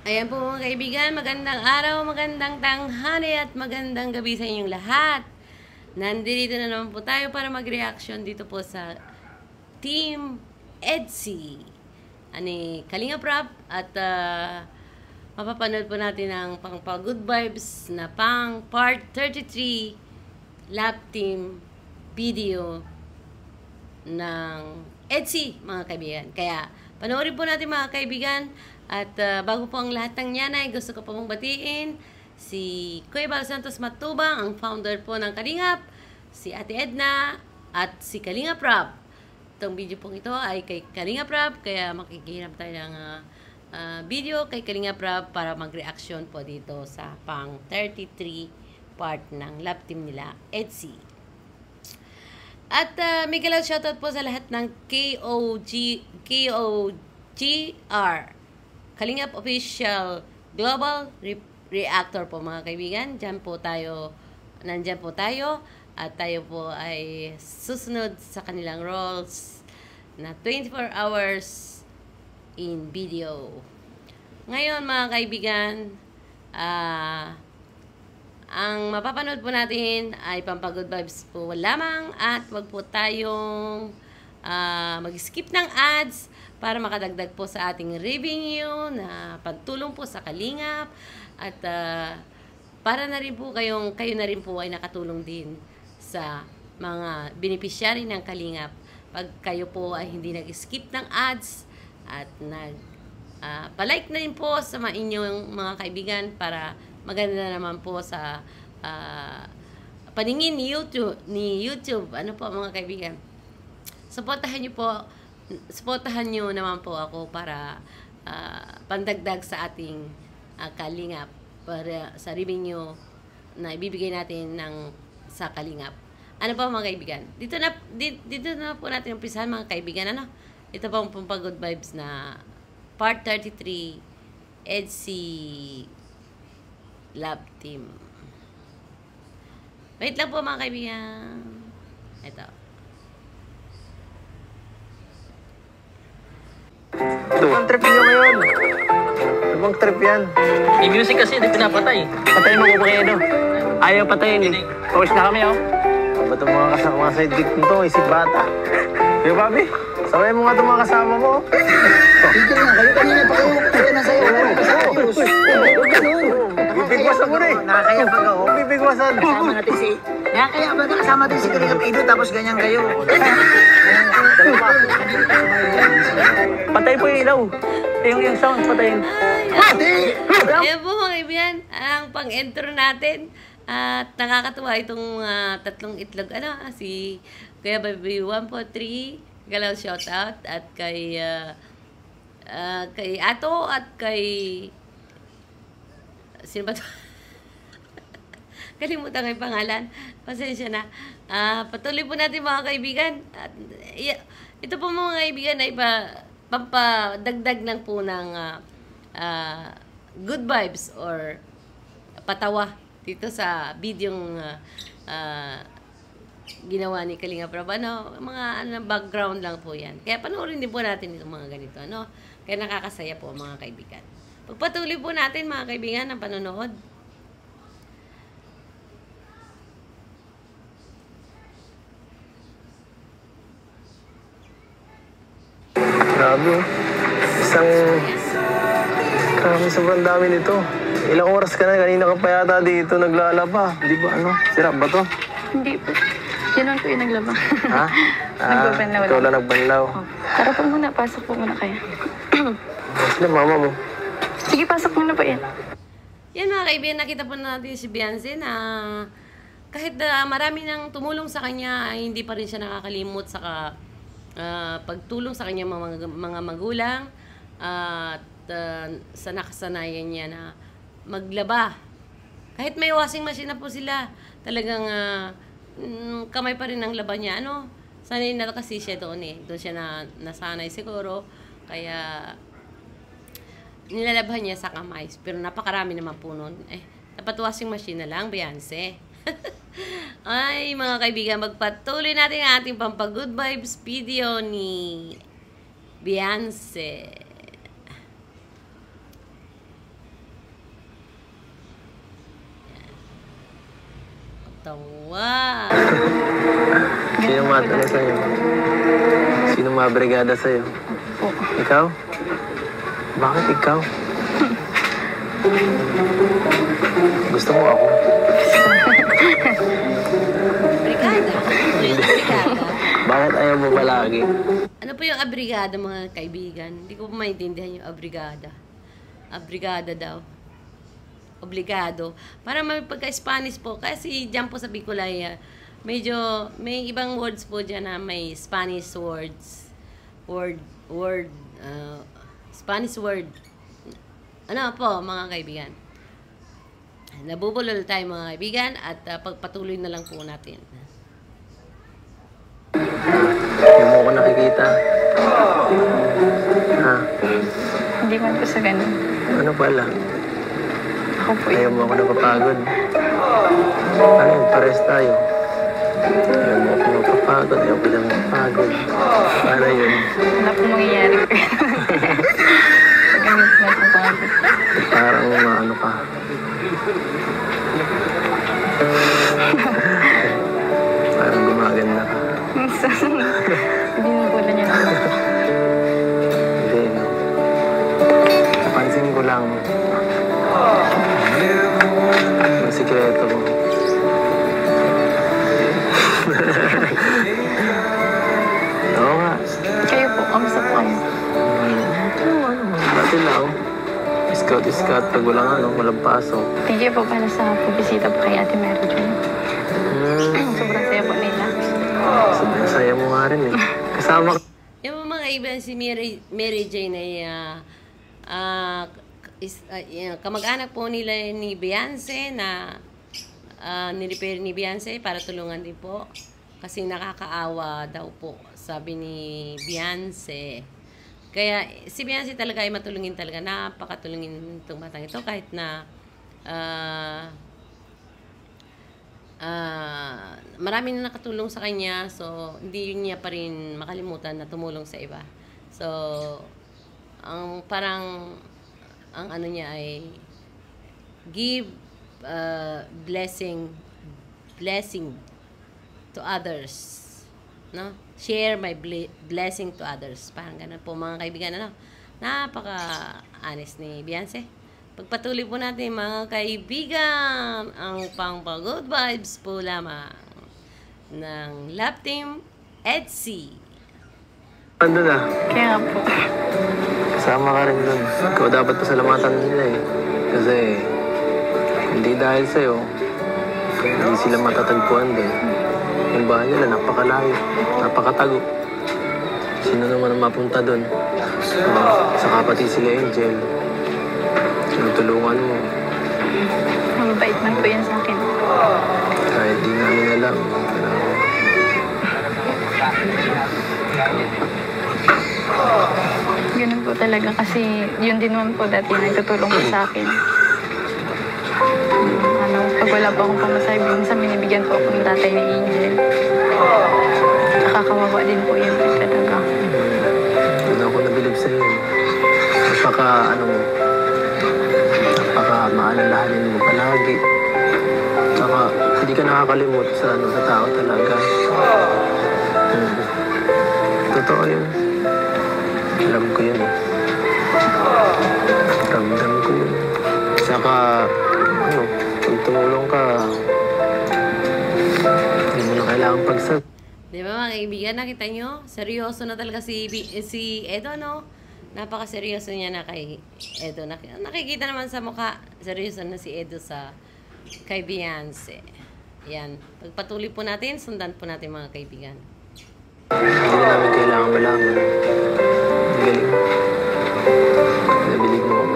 Ayan po mga kaibigan, magandang araw, magandang tanghali at magandang gabi sa inyong lahat. Nandito na naman po tayo para mag-reaction dito po sa Team EDSI. Kalinga Prab at mapapanood po natin ang pang-good vibes na pang part 33 lap team video ng EDSI mga kaibigan. Kaya panoorin po natin mga kaibigan. At bago po ang lahat ng yan ay gusto ko po mong batiin si Kuya Bal Santos Matubang, ang founder po ng Kalingap, si Ate Edna at si Kalinga Prab. Itong video pong ito ay kay Kalinga Prab, kaya makikihinap tayo ng video kay Kalinga Prab para mag-reaction po dito sa pang 33 part ng lap team nila EDSI. At may galaw shoutout po sa lahat ng KOGR Kalingap Official Global Reactor po mga kaibigan. Nandyan po tayo at tayo po ay susunod sa kanilang roles na 24 hours in video. Ngayon mga kaibigan, ang mapapanood po natin ay pampagod vibes po lamang at wag po tayong mag-skip ng ads para makadagdag po sa ating revenue na pagtulong po sa Kalingap at para na rin po kayo na rin po ay nakatulong din sa mga beneficiary ng Kalingap pag kayo po ay hindi nag-skip ng ads at palike na rin po sa inyong mga kaibigan para maganda naman po sa paningin ni YouTube. Ano po mga kaibigan? Supportahan nyo naman po ako para pandagdag sa ating Kalingap para sa revenue na ibibigay natin sa Kalingap. Ano pa mga kaibigan? Dito na po natin umpisahan mga kaibigan. Ito po ang pampagod vibes na part 33 EDSI lab team. Wait lang po mga kaibigan. Ito. Ibang trip nyo ngayon. Ibang trip yan. May music kasi, hindi pinapatay. Patayin mo ko kayo, no? Ayaw patayin, eh. Pawis na kami, oh. Ba't itong mga kasama, mga sidekick nito, isip bata. Yo, Bobby, sabay mo nga itong mga kasama mo. Tigil na kayo, kanina pa kayo. Kaya na sa'yo. Bibigwasan mo na eh. Nakakaya pa ako. Bibigwasan. Kasama natin si... Nakakaya ba na kasama natin si Kalingap Ido tapos ganyan kayo. Patay po yung ilaw. Yung sound, patayin. Ayan po mga kaibigan, ang pang-intro natin. At nakakatuwa itong tatlong itlog. Si Kuya Baby 143, galaw shoutout. At kay Ato at kay... Sino ba ito? Kalimutan ko yung pangalan. Pasensya na. Patuloy po natin mga kaibigan. At, ito po mga kaibigan ay pampadagdag lang po ng good vibes or patawa dito sa videong ginawa ni Kalinga Prab. Mga background lang po yan. Kaya panoorin din po natin itong mga ganito. Kaya nakakasaya po mga kaibigan. Pagpatuloy po natin mga kaibigan ang panonood. Grabe, grabe, sobrang dami nito. Ilang oras ka na, kanina ka pa yata dito naglalaba. Di ba, sirap ba to? Hindi po. Yan lang po yung naglaba. Ha? Nagbabanlaw lang. Ikaw lang nagbanlaw. Oh. Tara po muna, pasok po muna kayo. Sila mama mo. Sige, pasok muna po yan. Yan mga kaibigan, nakita po natin si Beyonce na kahit marami nang tumulong sa kanya, ay hindi pa rin siya nakakalimot sa pagtulong sa kanyang mga magulang at sa nakasanayan niya na maglaba. Kahit may washing machine na po sila, talagang kamay pa rin ang laba niya. Sanay na kasi siya doon eh. Doon siya nasanay siguro. Kaya nilalabhan niya sa kamay. Pero napakarami naman po nun. Dapat washing machine na lang, Beyonce. Ay, mga kaibigan, magpatuloy natin ang ating pampag-good vibes video ni Beyonce. Tawa. Sino matalo sa'yo? Sino mabrigada sa'yo? Po. Ikaw? Bakit ikaw? Gusto mo ako? Brigada. Ano yung brigada? Bakit ayaw mo palagi? Ano po yung abrigada, mga kaibigan? Hindi ko po maintindihan yung abrigada. Abrigada daw. Obligado. Para may pagka-Spanish po. Kasi dyan po sa Bicolaya, medyo may ibang words po dyan na may Spanish words. Spanish word. Ano po, mga kaibigan? Nabubulol tayo, mga kaibigan, at pagpatuloy na lang po natin. Hindi mo ako nakikita. Ha? Hindi man po sa ganun. Ano pala? Ako po Ayaw yun. mo ako napapagod. Ano yun? Pares tayo. Ayaw mo ako napapagod. Ayaw ko lang napapagod. Para yun. Wala po mangyayari po yun. Ganun po napapagod. Parang maano ka. Parang gumaganda ka. Binubula niya naman. Hindi, no? Napansin ko lang yung sikreto mo. Oo nga. Kayo po, kamusta po kayo? Dati lang. Scout, pag walang pasok. Thank you po pala sa pagbisita po kay Ate Mary Jane. Sobrang saya po nila. Sobrang saya mo nga rin eh. Kasama ka. Yung mga kaibigan, si Mary Jane ay kamag-anak po nila ni Beyonce na nirepair ni Beyonce para tulungan din po. Kasi nakakaawa daw po, sabi ni Beyonce. Kaya si Beyonce talaga ay matulungin talaga. Napakatulungin itong batang ito kahit na marami na nakatulong sa kanya. So, hindi niya pa rin makalimutan na tumulong sa iba. So, ang ano niya ay give blessing to others. No? Share my blessing to others. Parang ganun po, mga kaibigan. Ano? Napaka-honest ni Beyonce. Pagpatuloy po natin, mga kaibigan, ang pang-good vibes po lamang ng Love Team Etsy. Ando na. Kaya nga po. Kasama ka rin dun. Ikaw dapat pasalamatan nila eh. Kasi hindi dahil sa'yo, hindi sila matatagpuan din. Yung bahay nila, napakalayo, napakatago. Sino naman ang mapunta dun? Saka pati sila Angel. Tinutulungan mo. Mababait man po yan sa akin. Kahit di namin alam. Ganun po talaga kasi yun din naman po dati nagtutulong po sa akin. Pag wala po akong pamasahe, minsan binibigyan po ako ng tatay ni Angel. Nakakawawa din po yun talaga. Hindi ako nabilib sa'yo. Maalalahanin mo palagi. Tsaka, hindi ka nakakalimot sa tao talaga. Totoo yun. Alam ko yun eh. Ramdam ko yun. Tsaka, pag tumulong ka, hindi mo na kailangang pagsag. Di ba, mga kaibigan, nakita nyo? Seryoso na talaga si Edo, no? Napaka-seryoso niya na kay Edo. Nakikita naman sa mukha, seryoso na si Edo kay Beyonce. Yan. Pagpatuloy po natin, sundan po natin, mga kaibigan. Hindi na namin kailangan malaman. Ang galing. Nabilig mo ako.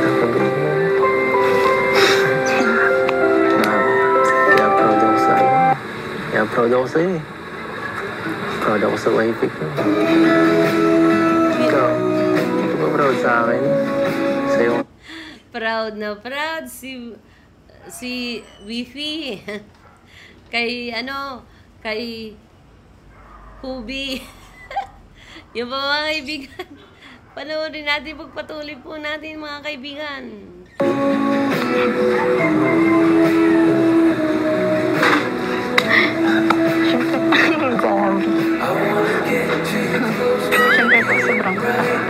Napabilig mo ako. Kaya proud ako sa iyo. Kaya proud ako sa iyo eh. Proud ako sa wife ko. Ikaw, hindi ka ba proud sa akin? Sa'yo. Proud na proud si Wifi. kay Hubi. Yung mga kaibigan. Panoorin natin, pagpatuloy po natin, mga kaibigan. Siyempre po, sobrang sakit.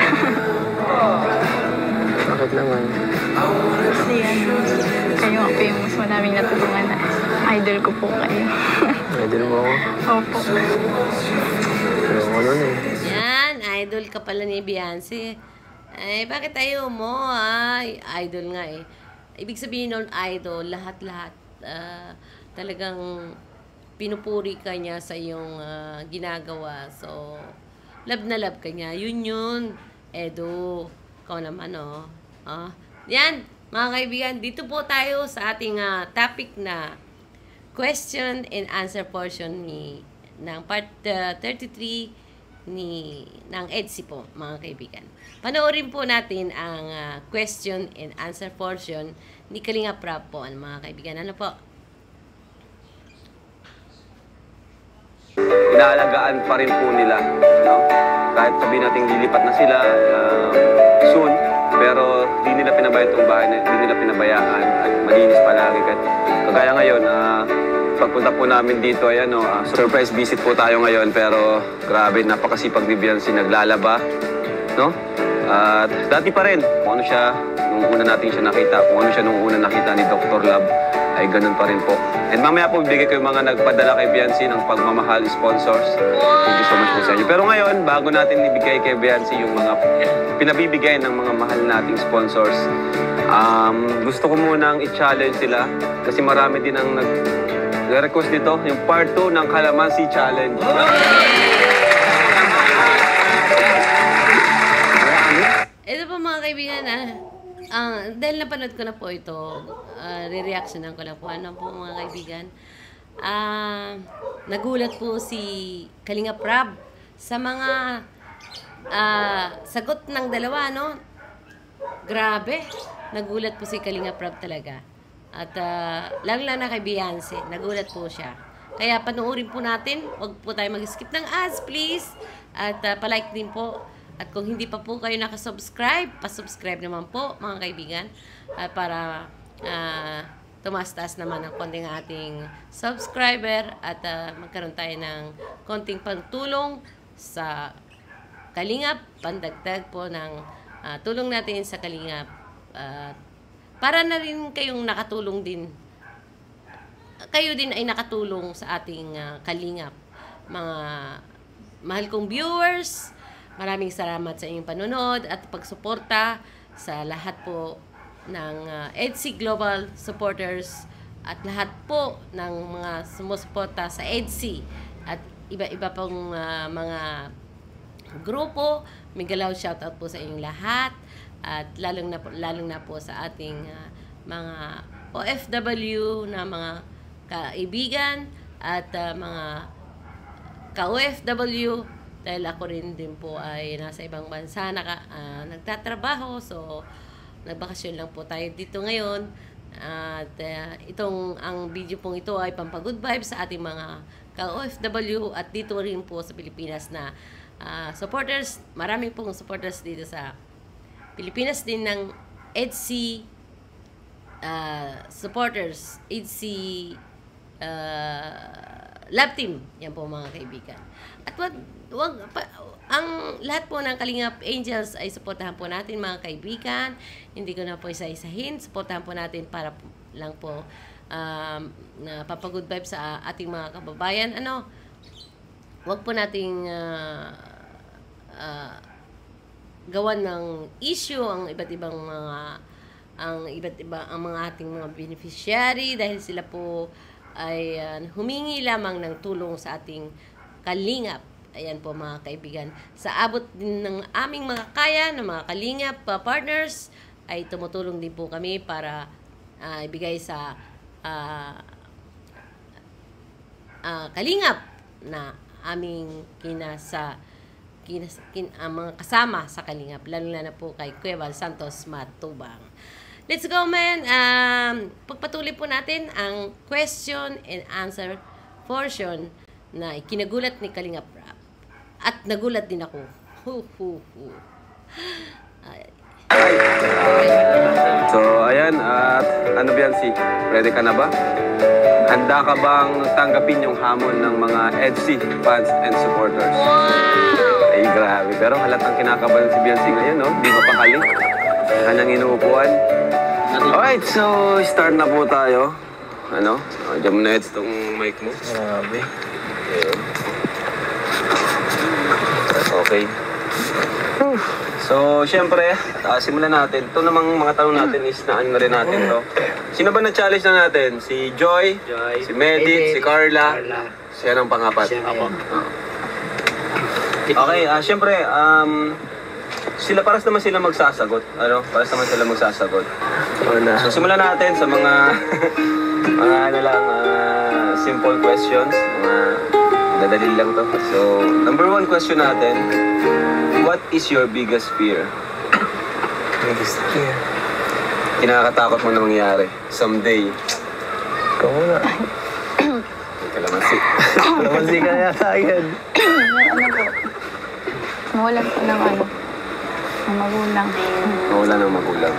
Bakit naman? Kasi kayo nga po yung mas maraming natulungan na idol ko po kayo. Idol mo ako. Opo. Pero ako nun eh. Yan, idol ka pala ni Beyonce. Ay, bakit ayaw mo? Ay, idol nga eh. Ibig sabihin nun, idol, lahat-lahat. Talagang pinupuri ka niya sa iyong ginagawa. So, love na love ka niya. Yun. Edo. Ikaw naman, oh. Yan, mga kaibigan, dito po tayo sa ating topic na question and answer portion ng part 33 ng EDSI po, mga kaibigan. Panoorin po natin ang question and answer portion ni Kalinga Prab po, mga kaibigan. Ano po? Inaalagaan pa rin po nila, no? Kahit sabihin natin lilipat na sila soon, pero di nila pinabayaan itong bahay, di nila pinabayaan at malinis palagi. Kagaya ngayon, pagpunta po namin dito, ayan, surprise visit po tayo ngayon, pero grabe, napakasipag ni Beyonce, naglalaba, no? At dati pa rin, kung ano siya, nung una natin siya nakita, kung ano siya nung una nakita ni Dr. Love, ay ganun pa rin po. And mamaya po, bibigay ko yung mga nagpadala kay Beyonce ng pagmamahal sponsors. Thank you so much po sa inyo. Pero ngayon, bago natin ibigay kay Beyonce yung mga pinabibigay ng mga mahal nating sponsors, gusto ko munang i-challenge sila kasi marami din ang nag-request dito, yung part 2 ng Kalamansi Challenge. Ito po, mga kaibigan, dahil napanood ko na po ito, re-reactionan ko lang po. Ano po, mga kaibigan? Nagulat po si Kalinga Prab sa mga sagot ng dalawa, no? Grabe. Nagulat po si Kalinga Prab talaga. At lang na kay Beyonce, nagulat po siya. Kaya panoorin po natin. Huwag po tayo mag-skip ng ads, please. At palike din po. At kung hindi pa po kayo nakasubscribe, pasubscribe naman po, mga kaibigan. Para tumaas-taas naman ang konting ating subscriber at magkaroon tayo ng konting pagtulong sa Kalingap, pandagdag po ng tulong natin sa Kalingap. Para na rin kayong nakatulong din. Kayo din ay nakatulong sa ating Kalingap. Mga mahal kong viewers, maraming salamat sa inyong panonood at pagsuporta sa lahat po ng EDSI Global supporters at lahat po ng mga sumusuporta sa EDSI at iba-iba pong mga grupo. Migalaw shoutout po sa inyong lahat at lalong na po sa ating mga OFW na mga kaibigan at mga ka-OFW. Dahil ako rin din po ay nasa ibang bansa nagtatrabaho. So, nagbakasyon lang po tayo dito ngayon. At ang video pong ito ay pampagood vibes sa ating mga ka-OFW at dito rin po sa Pilipinas na supporters. Maraming pong supporters dito sa Pilipinas din ng EDSI supporters. EDSI Love Team. Yan po, mga kaibigan. At ang lahat po ng Kalingap Angels ay suportahan po natin, mga kaibigan. Hindi ko na po isa-isahin. Suportahan po natin para lang po na papagood vibe sa ating mga kababayan. Huwag po nating gawan ng issue ang iba't ibang mga ating mga beneficiary dahil sila po ay humingi lamang ng tulong sa ating Kalingap. Ayan po, mga kaibigan. Sa abot din ng aming mga kaya ng mga Kalingap partners ay tumutulong din po kami para ibigay sa Kalingap na aming mga kasama sa Kalingap, lalo na po kay Kuya Val Santos Matubang. Let's go, man! Pagpatuloy po natin ang question and answer portion na ikinagulat ni Kalinga Prab. At nagulat din ako. So, ayan, at Ano Biancy? Ready ka na ba? Handa ka bang tanggapin yung hamon ng mga EDC fans and supporters? Ay, grabe. Pero halatang kinakabahan si Biancy ngayon, no? Di mapakali. Kanyang inuupuan. Alright, so start na po tayo. Ano? Diyan mo na Eds tong mic mo. Grabe. Okay. So, syempre, simulan natin. Ito namang mga tanong natin is na rin natin to. Sino ba na-challenge na natin? Si Joy, si Medit, si Carla. Siya ng pangapat. Okay, syempre, paras naman sila magsasagot. Ano? Paras naman sila magsasagot. So, simulan natin sa mga simple questions. Dadali lang to. So, number 1 question natin. What is your biggest fear? Biggest fear. Kinakatakot mo na mangyari someday. Ikaw muna. Kalamansi. Kalamansi ka na yata agad. Mawalan po ng magulang. Mawala ng magulang.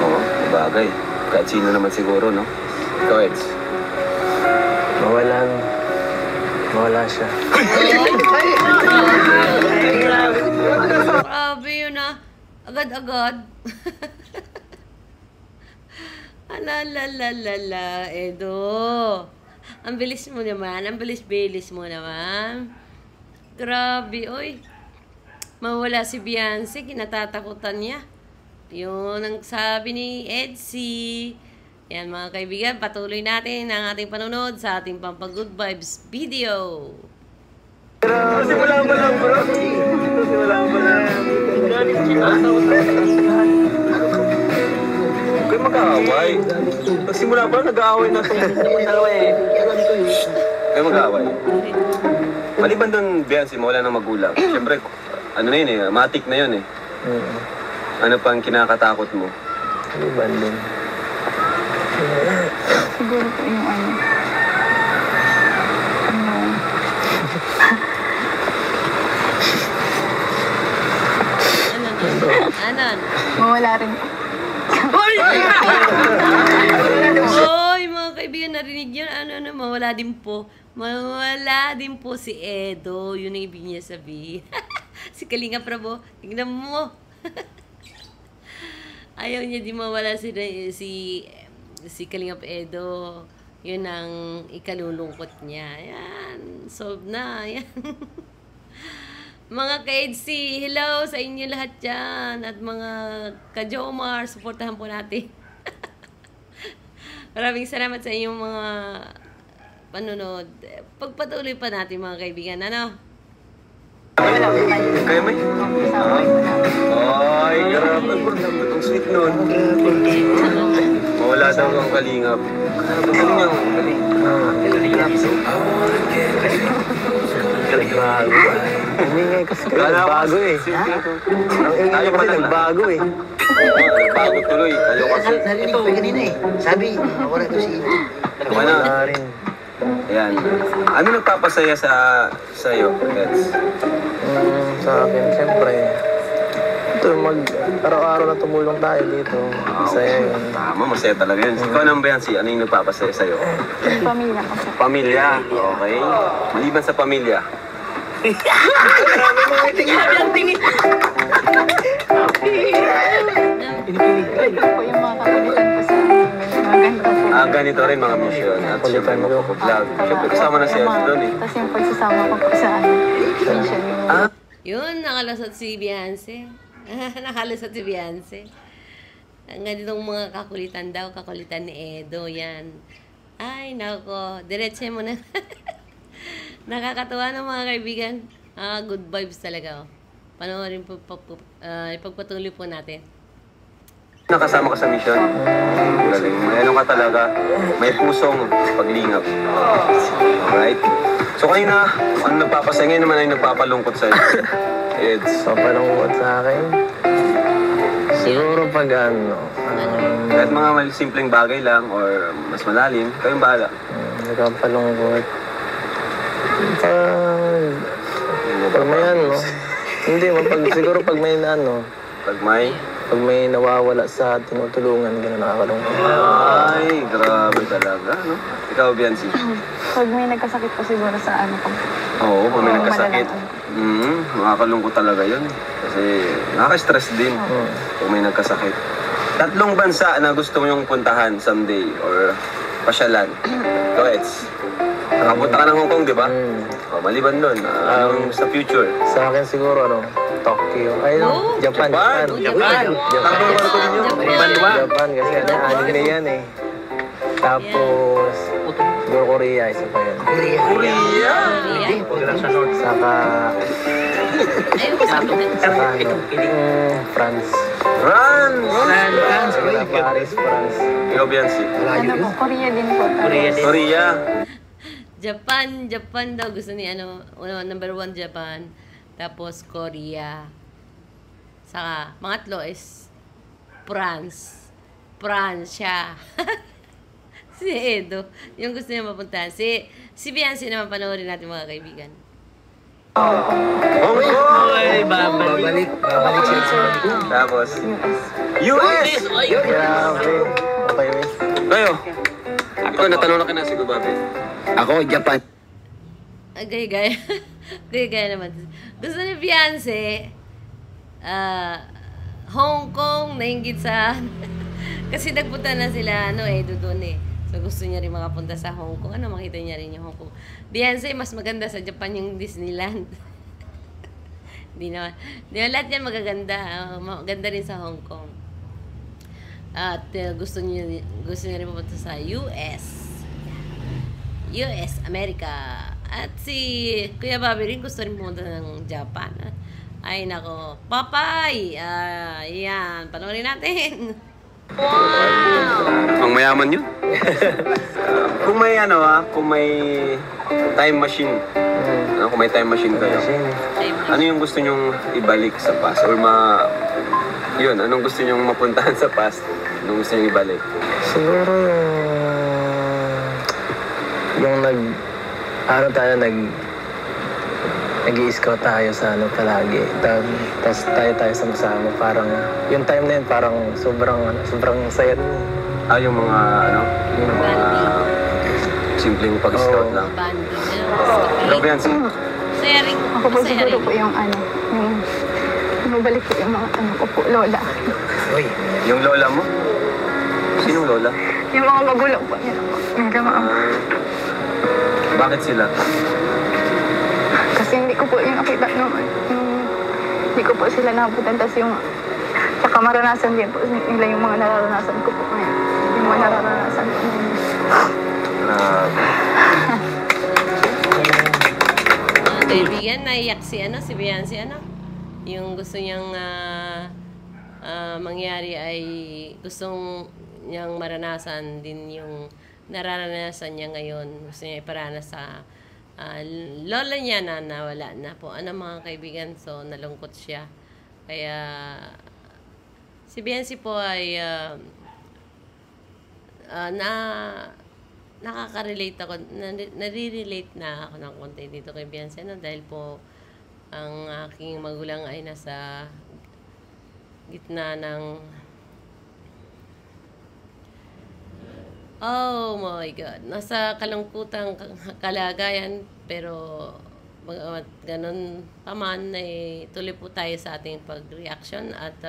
Oo, bagay. Kahit sino naman siguro, no? Ikaw, Eds. Mawala siya. Grabe yun ah. Agad-agad. Alalalala, Edo. Ang bilis mo naman. Ang bilis-bilis mo naman. Grabe, oy. Mawala si Biancy, kinatatakutan niya. Yun ang sabi ni Edsy. Yan mga kaibigan, patuloy natin ang ating panunod sa ating Pampagood Vibes video. Simula mo lang, bro. Simula mo lang. Huwag kayo mag-aaway. Pagsimula pa lang, nag-aaway na itong dalawa eh. Kayo mag-aaway. Maliban doon, Biancy, mawala ng magulang. Siyempre, ano na yun eh, matik na yun eh. Ano pang kinakatakot mo? Maliban din. Siguro po yung Ano? mawala rin po. Hoy, mga kaibigan, narinig yun. Ano, mawala din po. Mawala din po si Edo. Yun ang ibig niya sabihin. Si Kalinga Prabo, tignan mo. Ayaw niya di mawala si Kalingap Edo. Yun ang ikalulungkot niya. Ayan. Solve na. Ayan. Mga ka-EDC, hello sa inyo lahat dyan. At mga ka-Jomar, supportahan po natin. Maraming salamat sa inyong mga panunod. Pagpatuloy pa natin mga kaibigan. Ano? Kayo may? Ay, grabe. Ang sweet nun. Mawala daw ang kalingap. Bago. Hindi nga kasi nagbago eh. Tayo kasi nagbago eh. Nagbago tuloy. Tayo kasi. Narinig ko kanina eh. Sabi, mawala to si Ido. Wala rin. Ayan. Ano nagpapasaya sa iyo, Eds? Sa akin, siyempre. Ito, araw-araw na tumulong tayo dito. Masaya yun. Tama, masaya talaga yun. Ikaw naman ba yan, ano yung nagpapasaya sa iyo? Yung pamilya ko po. Pamilya. Okay. Maliban sa pamilya. Po yung mga kakulitan ko sa mga ganito po. Ganito rin mga mission. At syempre magpo-vlog. Syempre kasama na si Eds doon eh. Tapos yung pagsasama ko po sa mission yung... Yun, nakalusot si Biancy. Nakalusot si Biancy. Ang ganitong mga kakulitan daw, kakulitan ni Edo, yan. Ay, nako, diretse mo na. Nakakatawa ng mga kaibigan. Good vibes talaga. Panoorin po, ipagpatuloy po natin. Nakasama ka sa mission. Galing. May ano ka talaga. May pusong paglingap. Alright? So kanina, ano nagpapasaya ngayon naman ay nagpapalungkot sa'yo? Eds. Papalungkot sa akin. Siguro pag Kahit mga simpleng bagay lang or mas malalim, kayong bahala. nagpapalungkot. Pag may ano, hindi, siguro pag may ano, Pag may pag may nawawala sa tinutulungan, gano'n nakakalungkot. Ay, grabe talaga, no? Ikaw, Biancy? Pag may nagkasakit po siguro sa ano ko. Oo, kung may nagkasakit. Malalang. Makakalungkot talaga yun. Kasi nakaka-stress din kung may nagkasakit. 3 bansa na gusto mo yung puntahan someday or pasyalan. Go, Eds. Nakapunta ka ng Hong Kong, di ba? Maliban doon, sa future. Sa akin siguro, Tokyo. Ay, Japan. Japan, kasi anime yan eh. Tapos, siguro Korea, isa pa yan. Korea? Saka, France. Paris, France. Ikaw, Biancy? Ano po, Korea din po. Korea. Japan daw gusto ni number 1 Japan, tapos Korea. Saka pangatlo is France. Pransya. Si Edo, yung gusto niya mapuntahan. Si Biancy naman, panoorin natin mga kaibigan. Hong Kong! Ay, babalik. Babalik siya sa Hong Kong. Tapos, US! Grabe. Okay, miss. Kayo? Ikaw, natanong na ka na si Gubabe. Ako, Japan. Gaya-gaya. Gaya-gaya naman. Gusto ni Beyonce, Hong Kong, nainggit sa... Kasi nagpunta na sila, doon eh. So, gusto niya rin makapunta sa Hong Kong. Makita niya rin yung Hong Kong. Beyonce, mas maganda sa Japan yung Disneyland. Di naman. Lahat yan magaganda. Maganda rin sa Hong Kong. At gusto niya rin pupunta sa US. US, Amerika. At si Kuya Bobby rin gusto rin pumunta ng Japan. Ay, nako. Papay! Yan. Panoorin natin. Ang mayaman yun. Kung may kung may time machine. Kung may time machine kayo. Ano yung gusto nyong ibalik sa past? Or anong gusto nyong mapuntahan sa past? Anong gusto nyong ibalik? Siguro yung nag-i-scout tayo sa palagi. Tapos tayo sama-sama. Parang, yung time na yun, parang sobrang saya nun. Yung mga, yung mga simpleng pag-scout lang. Ikaw, Biancy? Saya rin. Ako po siguro po yung mabalik po yung mga ko po, lola. Yung lola mo? Sinong lola? Yung mga magulang po nila po. Bakit sila? Kasi hindi ko po yung nakita hindi ko po sila nabutan. Tapos tsaka maranasan din po nila yung mga nararanasan ko po ngayon. Yung mga nararanasan ko ngayon. Kaibigan, naiyak si Beyonce, yung gusto niyang mangyari ay gustong niyang maranasan din yung nararanasan niya ngayon. Gusto niya iparanas sa lola niya na nawala na po. Mga kaibigan, so nalungkot siya. Kaya si Beyonce po ay nakaka-relate ako, nare-relate na ako ng konti dito kay Beyonce, dahil po ang aking magulang ay nasa gitna ng oh my God, nasa kalungkutang kalagayan, pero ganun paman ay tuloy po tayo sa ating pag-reaction at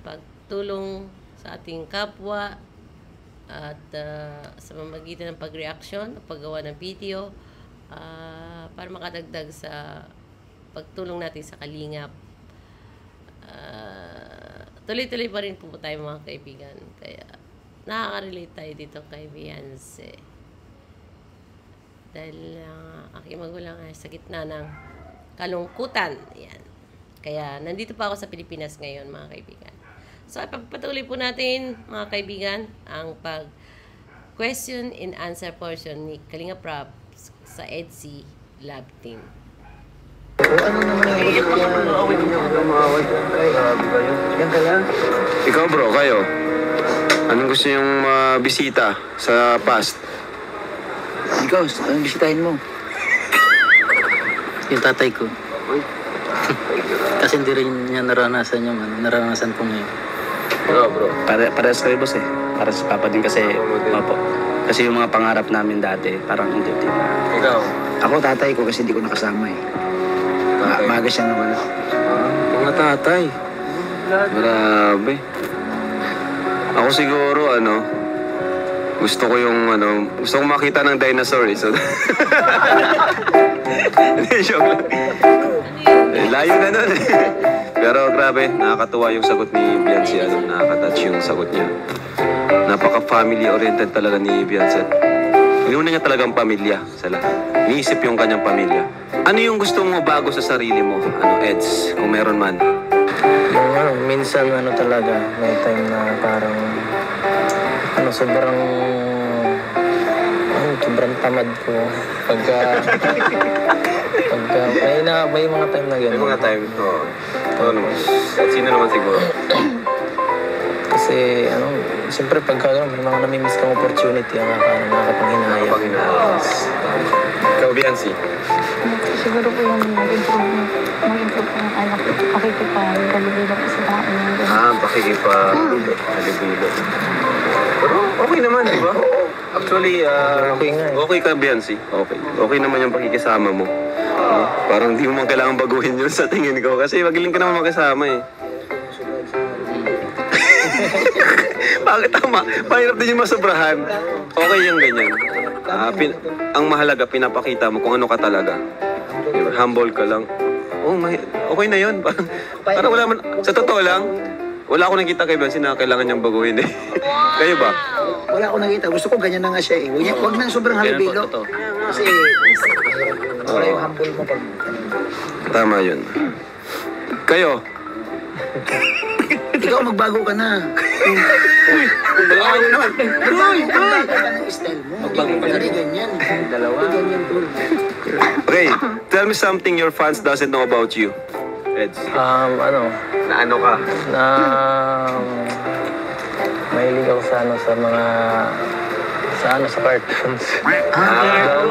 pagtulong sa ating kapwa at sa pamamagitan ng pag-reaction, paggawa ng video para makadagdag sa pagtulong natin sa kalingap. Tuloy-tuloy pa rin po tayo mga kaibigan, kaya nakaka-relate tayo dito kay Beyonce. Dahil aking magulang ay sa gitna ng kalungkutan. Yan. Kaya nandito pa ako sa Pilipinas ngayon mga kaibigan. So ipagpatuloy po natin mga kaibigan ang question and answer portion ni Kalinga Prab sa EDSI Lab Team. Ano naman yan ka lang. Ikaw bro, kayo? Anong gusto niyong bisita sa past? Ikaw, anong bisitahin mo? Yung tatay ko. Kasi hindi rin niya naranasan yung naranasan ko ngayon. Oo, bro. Parehas kayo, boss eh. Para sa papa din kasi, opo. Kasi yung mga pangarap namin dati, parang hindi. Ikaw? Ako, tatay ko kasi hindi ko nakasama eh. Maga siya nawala. Mga tatay. Grabe. Ako siguro, gusto ko gusto kong makita ng dinosaur eh. So, hindi, joke lang. Layo na nun eh. Pero grabe, nakakatuwa yung sagot ni Beyonce. Nakaka-touch yung sagot niya. Napaka-family oriented talaga ni Beyonce. Inuna niya talagang pamilya sa lahat. Iniisip yung kanyang pamilya. Ano yung gusto mo bago sa sarili mo? Eds, kung meron man? Yung minsan talaga, may time na parang sobrang tamad ko. Pagka may mga time na gano'n. May mga time, sino naman siguro? Kasi siyempre pagka may mga namimiss kang opportunity, nakakapanghinaya. Ikaw, Beyonce? Siguro po yung mag-improve po ng anak ko. Pakikipag-halibilo po sa tao niya. Pakikipag-halibilo. Pero okay naman, di ba? Actually, okay ka, Beyonce. Okay naman yung pakikisama mo. Parang di mo man kailangan baguhin yun sa tingin ko. Kasi magaling ka naman makasama eh. Bakit tama? Mahirap din yung masobrahan. Okay yung ganyan. Ang mahalaga, pinapakita mo kung ano ka talaga. Diba? Humble ka lang. Okay na yun. Parang wala man. Sa totoo lang, wala akong nakita kay Beyonce na kailangan niyang baguhin eh. Kayo ba? Wala akong nakita. Gusto ko ganyan na nga siya eh. Huwag nang sobrang halibilo. Kasi wala yung humble mo pag... Tama yun. Kayo? Ikaw magbago ka na. Magbago naman. Magbago ka ng style mo. Magbago ka na rin ganyan. Dalawa. Ganyan, tol. Okay, tell me something your fans doesn't know about you. Eds. Na ano ka? Mahilig ako sa cartoons.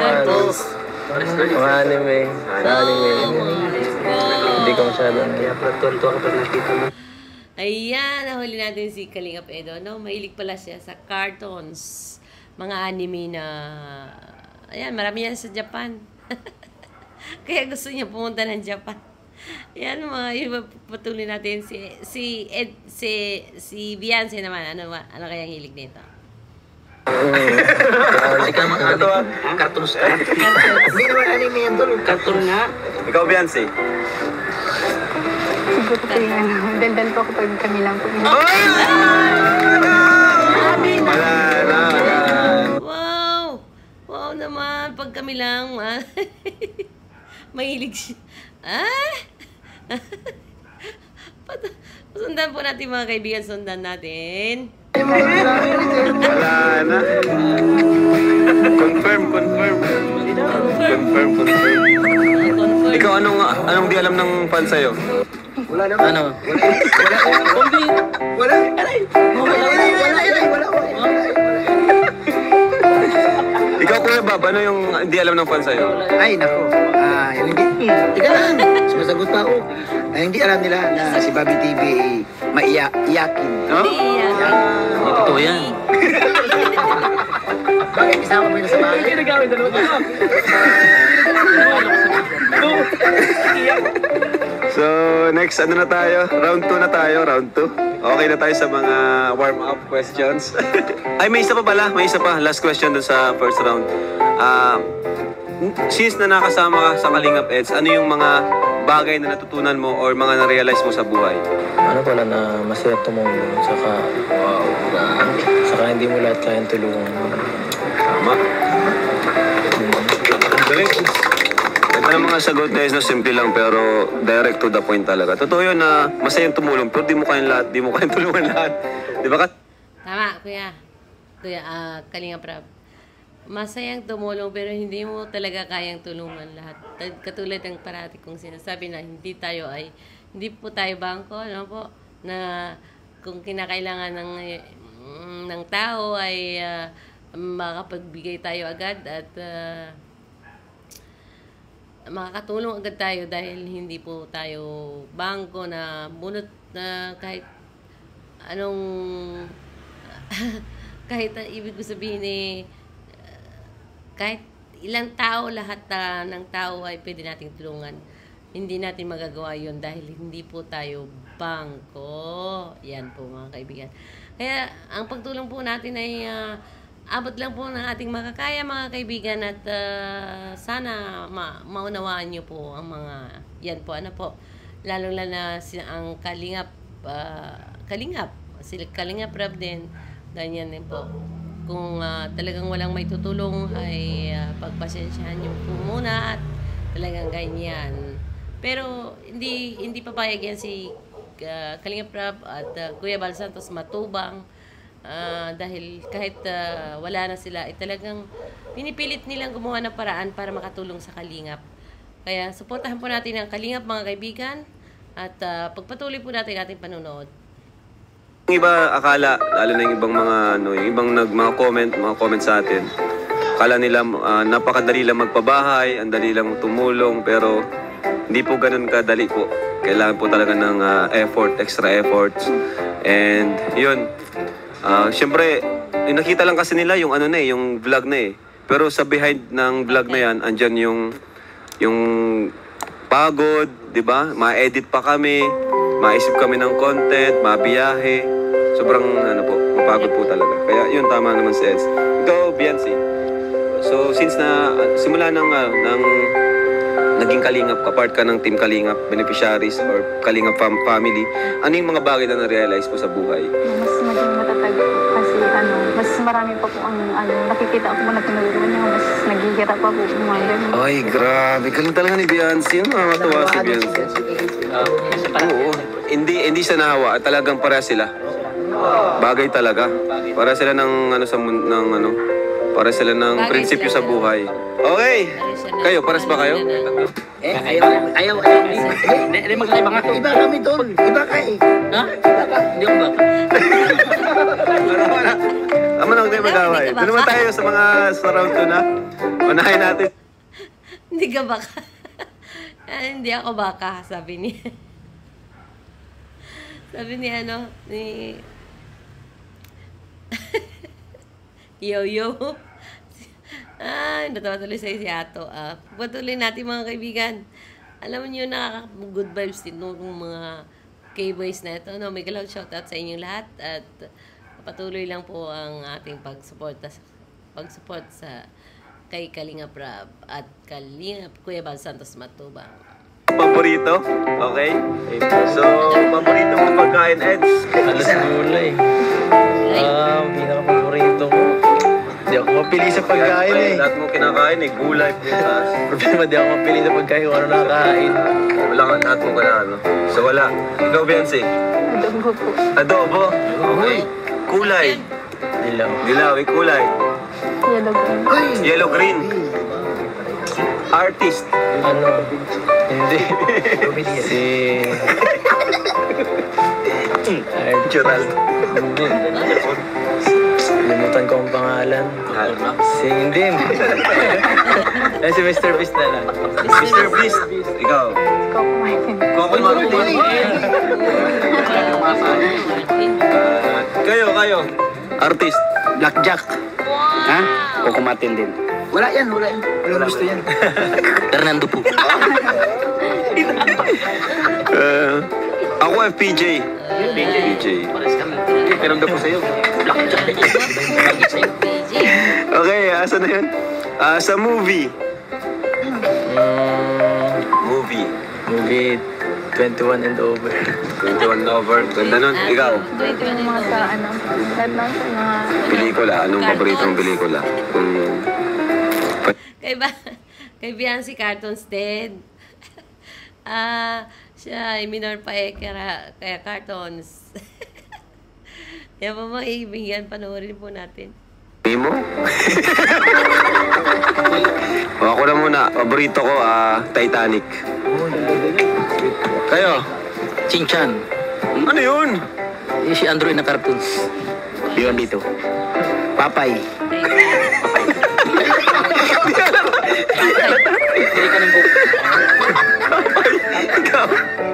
Cartoons. Mga anime. Sa anime. Hindi ko masyado. Kaya pala tonto ako pag nakita mo. Ayan, nahuli natin si Kalingap Edo. Mahilig pala siya sa cartoons. Mga anime na... Ayan, marami yan sa Japan. Kaya gusto niya pumunta ng Japan. Ayan, patuloy natin. Si Beyonce naman. Ano kayang hilig nito? Cartoons ka? Hindi naman anime yan, tol. Cartoon nga. Ikaw, Beyonce. Siguro po yung dandan po kapag kami lang po. Wow naman. Pag kami lang, mahilig siya. Sundan po natin mga kaibigan. Sundan natin. Wala na. Confirm. Ikaw, anong di alam ng fan sa'yo? Wala naman. Wala. Ikaw, Kuya Bob, ano yung di alam ng fan sa'yo? Ay, nako. Yung hindi. Tika lang. Sumasagot pa ako. Hindi alam nila na si Bobby TV maiyakin. Totoo yan. Bakit isama mo yun sa bahay? So, next, na tayo? Round 2 na tayo, round 2. Okay na tayo sa mga warm-up questions. Ay, may isa pa pala. May isa pa. Last question dun sa first round. Since na nakasama ka sa Kalingap Eds, ano yung mga bagay na natutunan mo or mga na-realize mo sa buhay? Pala na masaya tumulong. Saka hindi mo lahat kayang tulungan. Tama. Galing. Ito ng mga sagot guys na simple lang pero direct to the point talaga. Totoo yun na masayang tumulong pero di mo kayang tulungan lahat. Di ba, Kat? Tama, Kuya. Kalingap Rab. Masayang tumulong pero hindi mo talaga kayang tulungan lahat. Katulad ng parati kong sinasabi na hindi po tayo bangko, na kung kinakailangan ng tao ay makapagbigay tayo agad at makakatulong agad tayo dahil hindi po tayo bangko na bunot na kahit anong kahit ibig ko sabihin kahit ilang tao, lahat ng tao ay pwede nating tulungan. Hindi natin magagawa yon dahil hindi po tayo bangko. Yan po mga kaibigan. Kaya ang pagtulong po natin ay abot lang po ng ating makakaya mga kaibigan at sana maunawaan nyo po ang mga yan po ano po lalong na ang Kalingap sila Kalingap Rab din ganyan din po kung talagang walang may tutulong ay pagpasensyahan nyo po muna at talagang ganyan pero hindi papayag yan si Kalingap Rab at Kuya Bal Santos matubang dahil kahit wala na sila, talagang pinipilit nilang gumawa ng paraan para makatulong sa Kalingap. Kaya suportahan po natin ang Kalingap mga kaibigan at pagpatuloy po natin ating panunood. Yung iba akala, lalo na yung ibang mga yung ibang mga comment sa atin. Akala nila napakadali lang magpabahay, ang dali lang tumulong pero hindi po ganoon kadali po. Kailangan po talaga ng extra efforts. And yun, siyempre, nakita lang kasi nila yung yung vlog na Pero sa behind ng vlog na yan, andyan yung pagod, di ba? Ma-edit pa kami, maisip kami ng content, mabiyahe. Sobrang mapagod po talaga. Kaya yun, tama naman si Eds. Ikaw, Biancy. So, since simula ng naging Kalingap, part ka ng Team Kalingap, beneficiaries or Kalingap family, ano yung mga bagay na na-realize po sa buhay? Mas maging matatag po kasi mas marami pa po ang nakikita ko po na tinulungan niya, mas naghihirap pa po umayon. Ay, grabe. Galing talaga ni Biancy. Nakakatawa si Biancy. Oo. Hindi siya nahawa. Talagang para sila. Bagay talaga. Para sila ng para sila ng prinsipyo sa buhay. Okay. Kayo, paras ba kayo? Ayaw. Hindi magkaiba nga. Iba kami doon. Iba ka Ha? Hindi ako ba? Tama na, huwag tayo mag-away. Doon naman tayo sa mga round 2 na. Unahin natin. Hindi ka baka. Hindi ako baka, sabi ni Yo. Natawa tuloy sa'yo si Ato. Patuloy natin mga kaibigan. Alam niyo nakaka-good vibes din ng mga K-boys na ito. No? May galaw shoutout sa inyong lahat. At patuloy lang po ang ating pag-support sa kay Kalingap Rab at Kalingap Kuya Bal Santos Matubang. Paborito? Okay? So, paborito mong pagkain, Eds? Alas gulay. Pinaka-paborito ko. Hindi ako mapili sa pagkain Lahat mo kinakain gulay, prutas. Problema, di ako mapili sa pagkain kung ano nakakain. Wala ka lahat mo So, wala. Ikaw, Biancy? Adobo po. Adobo? Okay. Kulay? Dilaw, kulay? Yellow-green. Artist? Hindi. Natural. Hindi. Limutan ko ang pangalan. Hindi. Si Mr. Beast na lang. Mr. Beast. Ikaw? Coco Martin. Kayo. Artist. Blackjack. Ha? Coco Martin din. Wala yan. Walang gusto yan. Fernando po. Ako FPJ. FPJ. Meron daw po sa'yo. Okay, asa na yun? Sa movie. Movie 21 and over. 21 and over. Ganda nun. Ikaw? Yung mga sa lahat ng sa mga Pelikula. Anong paboritong pelikula? Kay Biancy Cartoons din. Siya ay minor pa kaya cartoons. Kaya po mga kaibigan, panoorin po natin. Mo? Ako na muna. Paborito ko, Titanic. Kayo? Shin-chan. Ano yun? Si Android na cartoons. Yun dito. Papay. Hindi ka ng book.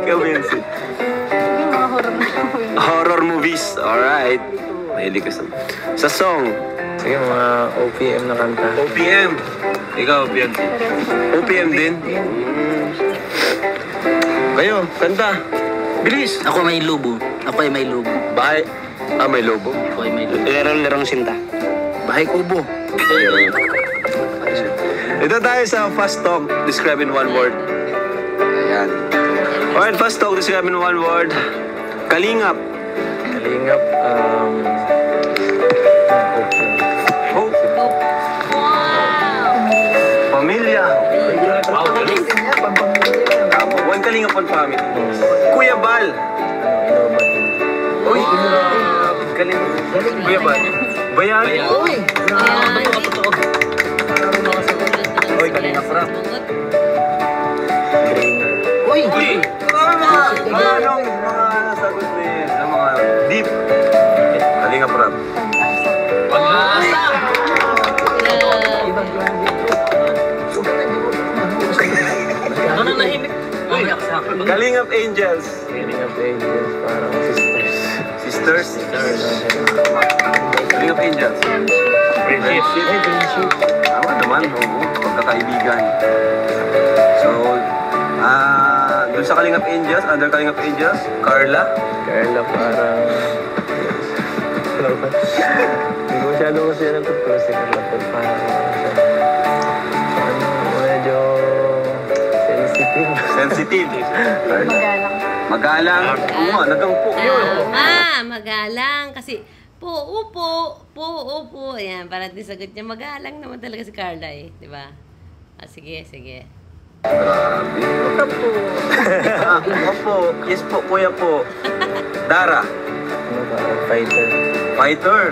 Ikaw, Beyonce. Yung mga horror na movie. Horror movies. Alright. Mahilig ka sa song. Sige, mga OPM na kanta. OPM. Ikaw, Beyonce. OPM din? Kayo, kanta. Bilis. Ako may lubo. Ako ay may lubo. Bahay. May lobo. Ako ay may lubo. Lerong sinta. Bahay kubo. Ito tayo sa fast talk. Describe in one word. Ayan. Alright, fast talk. Describe in one word. Kalingap. Kalingap, Hope. Wow! Pamilya. One Kalingap, one family. Kuya Bal. Uy, galing. Kuya Bal. Bayani. Uy! Uy, Kalingap rap. Uy! Uy! Mga sagot sa mga deep. Kalingap rap. Ano na nahimik? Kalingap Angels. Kalingap Angels, parang sisters. Sisters. Kalingap Angels. Friendship. Tama naman, oo. Pagkakaibigan. So, dun sa Kalingap Angels, under Kalingap Angels, Carla. Carla, parang... Hindi ko masyado kasi yan ang tuturo si Carla. Pero parang... medyo... sensitive. Sensitive. Magalang. Magalang. Oo nga, nagampo. Magalang. Kasi, upo. Ayan, parang sagot niya. Magalang naman talaga si Carla eh. Di ba? Sige. Grabe. Opo. Yes po, kuya po. Dara. Ano, parang fighter. Fighter.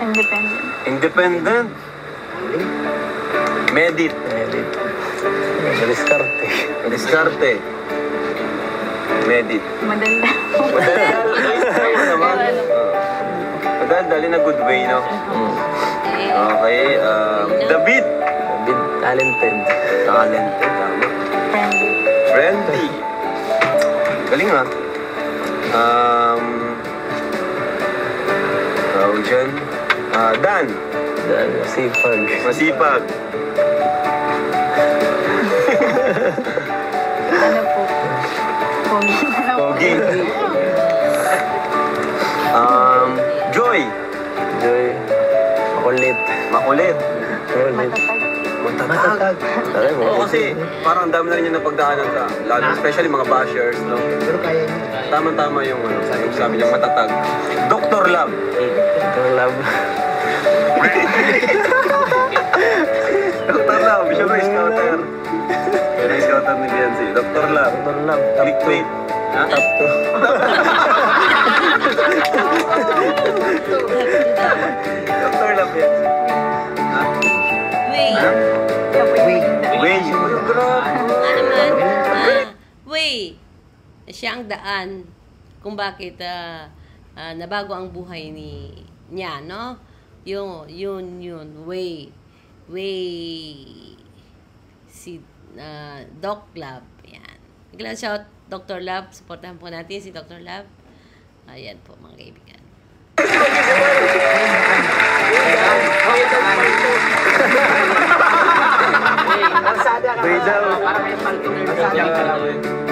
Independent. Independent. Medit. Edit. Diskarte. Diskarte. Medit. Madala. Madaldal in a good way, no? Okay. David. David, talented. Talented. Tama. Friendly. Friendly. Galing ha. Tawag dyan. Dan. Dan, masipag. Masipag. Ano po? Pogi. Pogi. Joy. Joy, makulit. Makulit. Makulit. Matatag. Sabi mo. Oo, kasi parang ang dami na rin yung napagdaanan ka. Lalo, especially mga bashers, no? Pero kaya niya. Tama-tama yung sabi niyang matatag. Dr. Love. Dr. Love. Dr. Love, siya ba scouter? Yan ang scouter ni Beyonce. Dr. Love. Dr. Love, top Clickbait. Ha? Top 2. Dr. Love, Beyonce. Ha? Way. Way. Siya ang daan kung bakit nabago ang buhay niya, no? Yun. Way. Si Doc Love. Yan. Biglang shout, Dr. Love. Supportahan po natin si Dr. Love. Ayan po, mga kaibigan. Wait daw.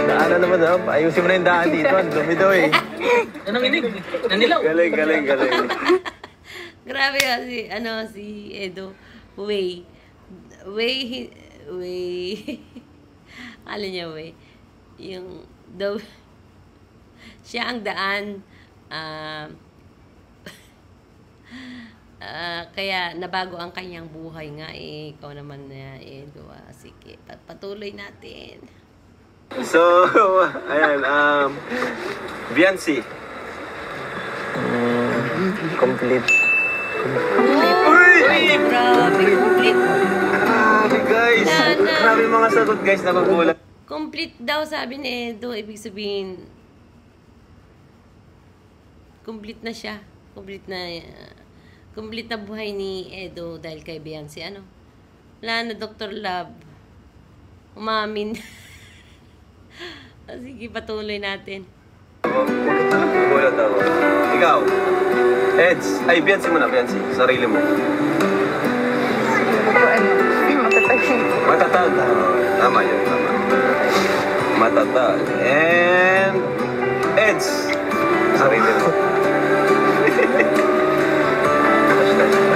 Daanan naman daw. Ayusin mo na yung daan dito. Ang dumi daw eh. Anong inig? Nanilaw. Galing. Grabe si Edo. Way. Alam niya, Way. Yung siya ang daan. Kaya nabago ang kanyang buhay nga eh. Ikaw naman na Edo. Sige, patuloy natin. So, ayan. Beyonce. Complete. Uy! Grabe, complete. Grabe, guys. Grabe mga sagot, guys. Nagugulat. Complete daw, sabi ni Edo. Ibig sabihin, complete na siya. Complete na buhay ni Edo dahil kay Beyonce. Ano Wala na, Dr. Love. Umamin. Sige, patuloy natin. Nagulat ako. Ikaw, Eds. Ay, Biancy mo na, Biancy. Sarili mo. Siguro po matatag. Matatag. Tama yun, tama. Matatag. And Eds. Sarili mo.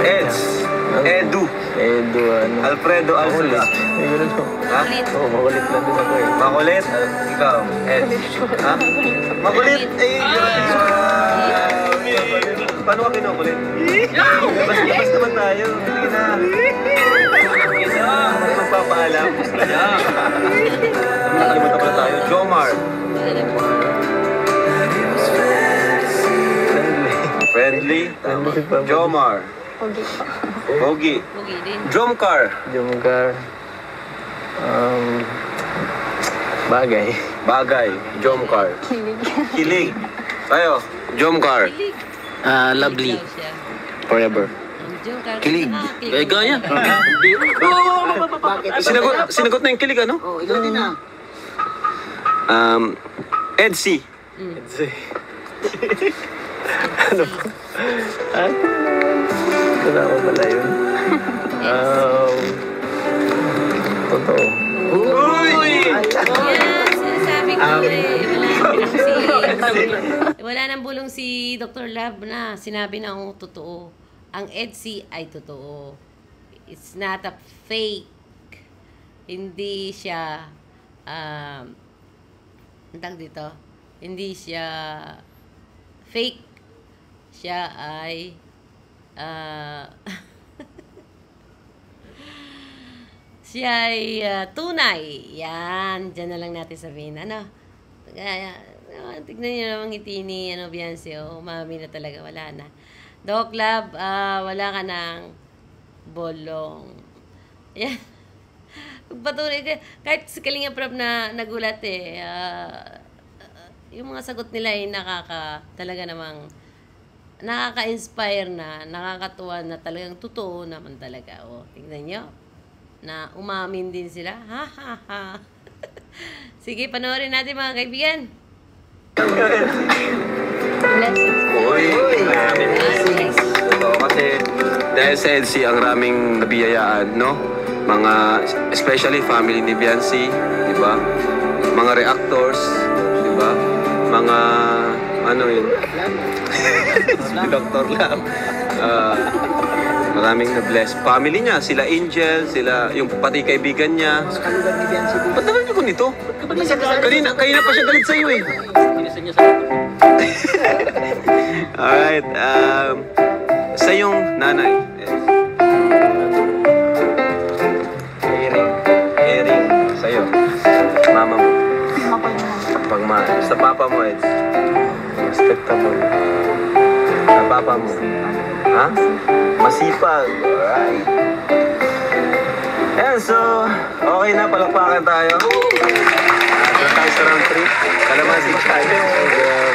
Eds. Edu. Edu, ano. Alfredo Alfred. May ganun po. Ha? Oo, makulit lang din ako eh. Makulit. Ikaw, Eds. Ha? Makulit. Eh, paano ka kinukulit? Labas naman tayo. Sige na. Magpapaalam. Nakalimutan pala tayo. Jomar. Friendly. Jomar. Pogi po. Pogi. Pugi din. Jomcar. Jumgar. Bagay. Bagay. Jomcar. Kilig. Kilig. Tayo. Jomcar. Kilig. Lovely. Kilig daw siya. Forever. Yung car- Kilig. Eh, gaya. Bakit? Sinagot na yung kilig, ano? Oh, ikaw din ah. Edsy. Ano po? Kasama pala yun. Totoo. Uy! Yan, sinasabi ko wala nang bulong si Dr. Love na sinabi na ang totoo. Ang Edsy ay totoo. It's not a fake. Hindi siya ang tawag dito. Hindi siya fake. Siya ay siya ay tunay. Yan. Diyan na lang natin sabihin. Ano? Kaya, tignan nyo naman ngiti ni Biancy. Mami na talaga. Wala na. Doc Lab, wala ka ng bolong. Yan. Patuloy ka. Kahit si Kalinga Prab na nagulat yung mga sagot nila ay talaga namang nakaka-inspire na, nakakatuwa na talagang totoo naman talaga. Tingnan nyo. Na umamin din sila. Ha, ha, ha. Sige, panoorin natin mga kaibigan. Blessings. Uy! Totoo kasi dahil sa Edsy, ang raming nabiyayaan, no? Mga, especially family ni Biancy, di ba? Mga reactors, di ba? Mga, ano yun? Si Dr. Lam. Maraming na-bless. Family niya, sila Angel, sila, yung pati kaibigan niya. Kalugan ni Biancy. Ba't naman ko nito? Kanina pa siya galit sa'yo eh. Pinisan niya sa Alright, sa yung nanay. Erin, sa'yo. Mama mo. Pagmahal. Sa papa mo, Eds. Respectable. Sa papa mo. Ha? Masipag. Alright. Ayan, so, okay na, palakpakan tayo. Doon tayo sa round 3. Kalamansi Challenge.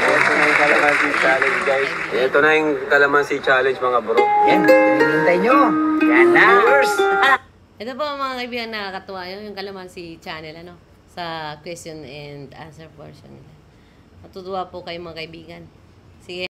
Ito na yung Kalamansi Challenge, guys. Ito na yung Kalamansi Challenge, mga bro. Yan, hinihintay nyo. Yan na. Ito po mga kaibigan, nakakatuwa yung Kalamansi channel, ano? Sa question and answer portion nila. Matutuwa po kayo mga kaibigan. Sige.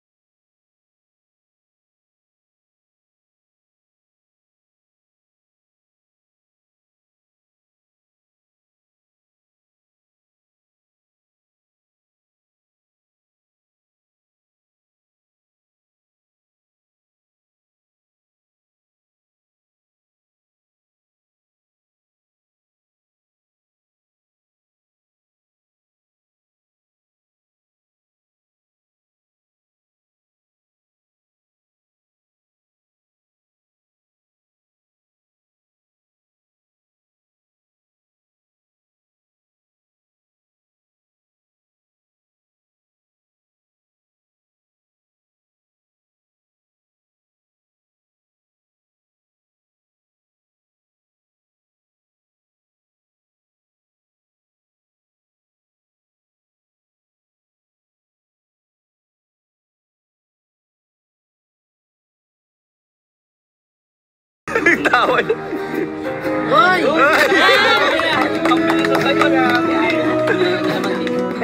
Tawa.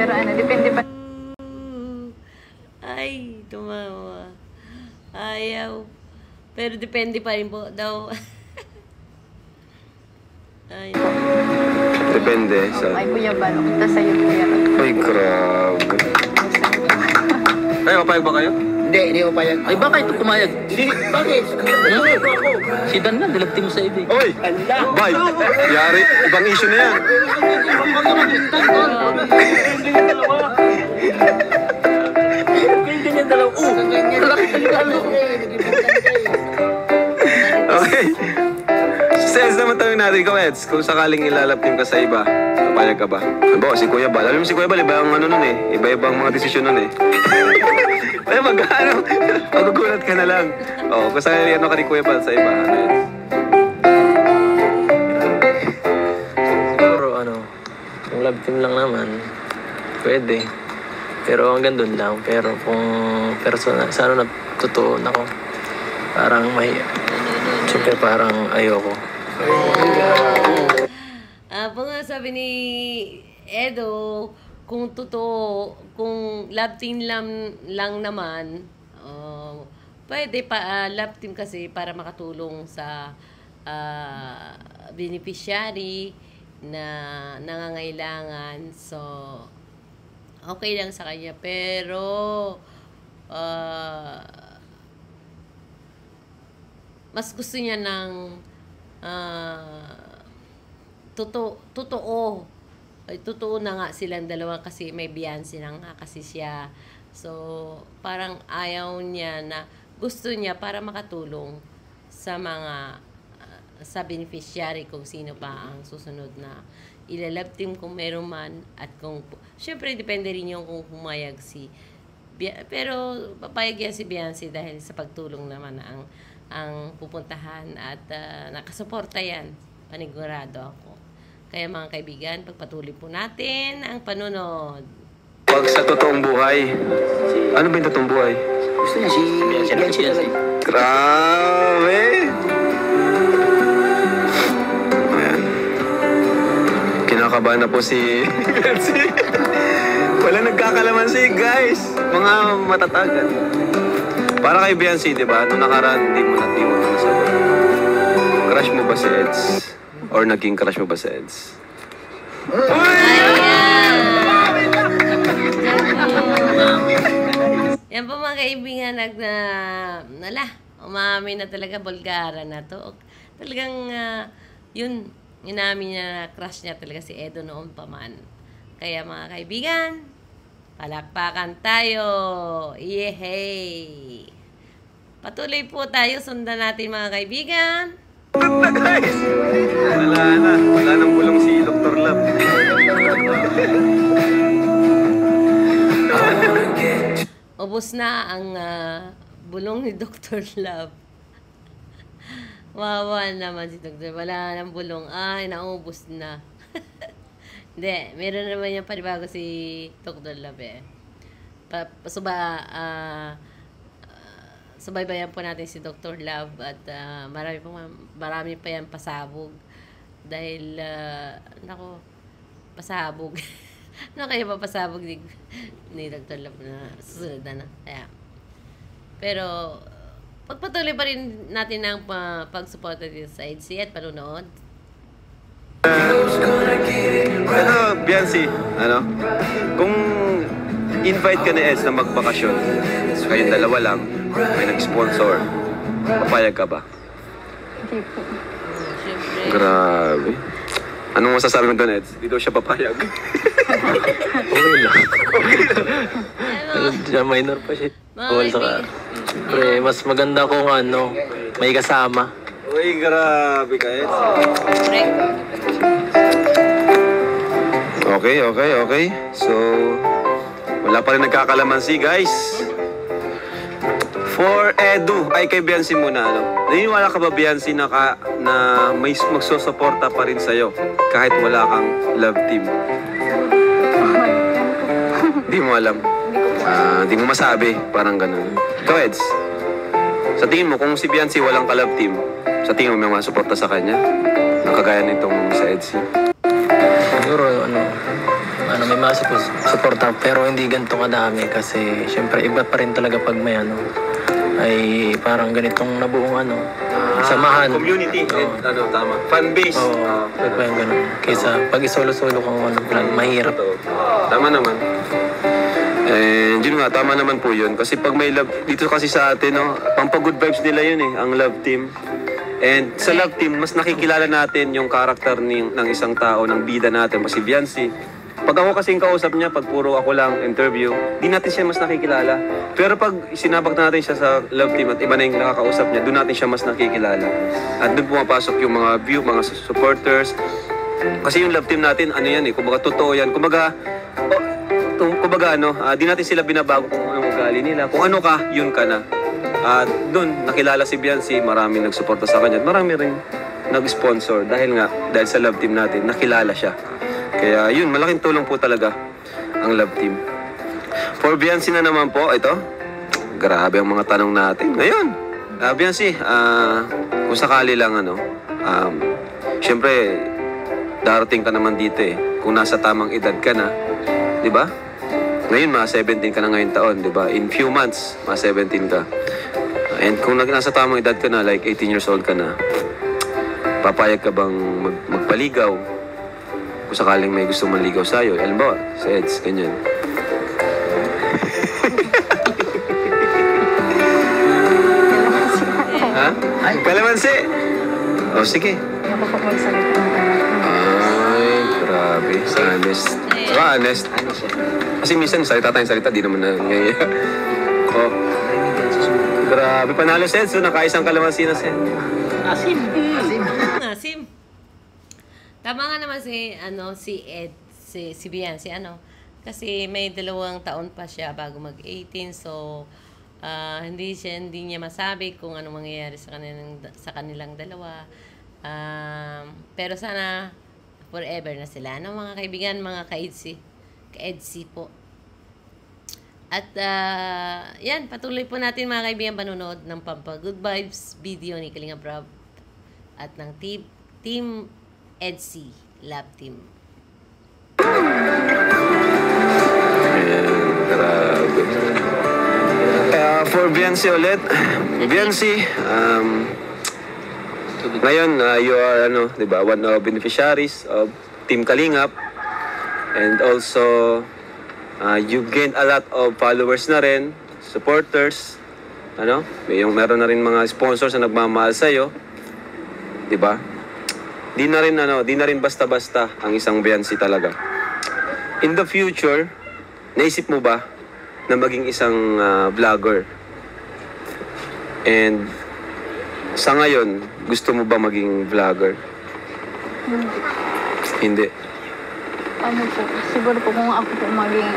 Pero ano, depende pa. Ay, tumawa. Ayaw. Pero depende pa rin po daw. Ay. Depende sa... Ay, Kuya Bal, punta sa'yo, Kuya Bal. Ay, grabe. Ay, mapayag ba kayo? Hindi ko pa yan. Ay, bakit ito pumayag? Bakit? Si Dan nga, dilagti mo sa ibig. Oy! Bay! Yari, ibang issue na yan. Okay. Sens naman tanong natin, ikaw Eds, kung sakaling ilalaptim ka sa iba, papayag ka ba? Ano si Kuya Bal? Alam mo si Kuya Bal, iba ang ano nun eh. Iba-ibang mga desisyon nun eh. Ay, mag-ano? Magugulat ka na lang. Oo, kung sakaling ano ka ni Kuya Bal sa iba, ano yun? Siguro ano, kung love team lang naman, pwede. Pero hanggang doon lang. Pero kung personal, sa ano na totoo ako, parang mahiya. Siyempre parang ayoko. Po nga sabi ni Edo, kung totoo, kung love team lang naman, pwede pa, love team kasi para makatulong sa beneficiary na nangangailangan. So, okay lang sa kanya. Pero, mas gusto niya ng totoo. Ay, totoo na nga silang dalawa kasi may Beyonce na nga kasi siya. So, parang ayaw niya na gusto niya para makatulong sa mga sa beneficiary kung sino pa ang susunod na ilalab team kung meron man at kung syempre depende rin yung kung pumayag pero papayag yan si Beyonce dahil sa pagtulong naman ang pupuntahan at nakasuporta yan, panigurado ako. Kaya mga kaibigan, pagpatuloy po natin ang panunod. Pag sa totoong buhay, ano ba yung totoong buhay? Gusto niya si Beyonce. Grabe! Ayan. Kinakabahan na po si Beyonce. Wala nagkakalamansi, guys. Mga matatagan. Para kay Beyonce, di ba? Nung nakaraan, hindi mo nasagot. Crush mo ba si Eds? Or naging crush mo ba si Eds? Yan po mga kaibigan, umami na talaga, Bulgara na to. Talagang, yun, inamin niya na crush niya talaga si Edo noon pa man. Kaya mga kaibigan, palakpakan tayo. Yehey! Patuloy po tayo, sundan natin mga kaibigan. Ganda, guys! Wala nang bulong si Dr. Love. Ubus na ang bulong ni Dr. Love. Wawa naman si Dr. Wala nang bulong. Ay, naubos na. Hindi, meron naman yung panibago si Dr. Love eh. Subaybayan po natin si Dr. Love at marami pa yan pasabog. Dahil, pasabog. Ano kaya pa pasabog ni Dr. Love na susunod na. Kaya. Pero, pagpatuloy pa rin natin ang pagsuporta dito sa EDC at panunood. Pero, Beyonce, kung invite ka ni Eds na magbakasyon, kayong dalawa lang, may nag-sponsor, papayag ka ba? Hindi po. Siyempre. Grabe. Anong masasabi mo doon, Eds? Di daw siya papayag. Okay lang. Diyan minor pa siya. Bawal sa Pre, mas maganda kung may kasama. Uy, grabe ka, Eds. Okay. So, wala pa rin nagkakalamansi, guys. For Edu, ay kay Beyonce muna, naniniwala ka ba, Beyonce, na may magsusuporta pa rin sa'yo kahit wala kang love team? Hindi mo alam. Hindi mo masabi, parang ganun. Ikaw, Eds, sa tingin mo, kung si Beyonce walang ka-love team, sa tingin mo may masuporta sa kanya? kagaya nitong sa EDSI? Siguro, may suporta pero hindi ganito kadami kasi syempre iba pa rin talaga pag may ay parang ganitong nabuong samahan. Community, tama. Fan base. Oo, iba yung ganun. Kaysa pag isolo-solo kang vlog, mahirap. Tama naman. And yun nga, tama naman po yun. Kasi pag may love, dito kasi sa atin, pampag-good vibes nila yun ang love team. And sa love team, mas nakikilala natin yung karakter ng isang tao, ng bida natin, si Biancy. Pag ako kasing kausap niya, pag puro ako lang interview, di natin siya mas nakikilala. Pero pag sinabak natin siya sa love team at iba na yung nakakausap niya, doon natin siya mas nakikilala. At doon pumapasok yung mga view, mga supporters. Kasi yung love team natin, kumbaga totoo yan. Kumbaga, di natin sila binabago kung anong ugali nila. Kung ano ka, yun ka na. At doon, nakilala si Biancy, marami nagsuporta sa kanya. At marami rin nag-sponsor dahil sa love team natin, nakilala siya. Kaya yun, malaking tulong po talaga ang love team. For Biancy na naman po, ito, grabe ang mga tanong natin. Ngayon, Biancy, kung sakali lang, syempre, darating ka naman dito kung nasa tamang edad ka na, di ba? Ngayon, mga 17 ka na ngayon taon, di ba? In few months, mga 17 ka. And kung nasa tamang edad ka na, like 18 years old ka na, papayag ka bang magpaligaw? Kung sakaling may gusto manligaw sa'yo, alam ba, sa EDS, ganyan. Ha? Kalamansi! O, sige. Ayoko po magsalit ng Ay, grabe. Honest. Honest. Kasi minsan, salita tayong salita, di naman nangyayari. Oh. Grabe. Panalo, Sed. So, nakaisang kalamansi na, Sed. Asim. Tama nga naman si Biancy, kasi may 2 taon pa siya bago mag-18, so hindi niya masabi kung anong mangyayari sa kanilang dalawa. Pero sana forever na sila, mga kaibigan, mga ka-EDSI po. At yan, patuloy po natin mga kaibigan panonood ng Good Vibes video ni Kalinga Prab at ng Team EDSI Love Team. Grabe. For Biancy ulit. Biancy, ngayon, you are, diba, one of beneficiaries of Team Kalingap. And also, you gained a lot of followers na rin, supporters. Meron na rin mga sponsors na nagmamahal sa'yo. Diba? Di na rin basta-basta ang isang Biancy talaga. In the future, naisip mo ba na maging isang vlogger? And sa ngayon, gusto mo ba maging vlogger? Hindi. Siguro po kung ako po maging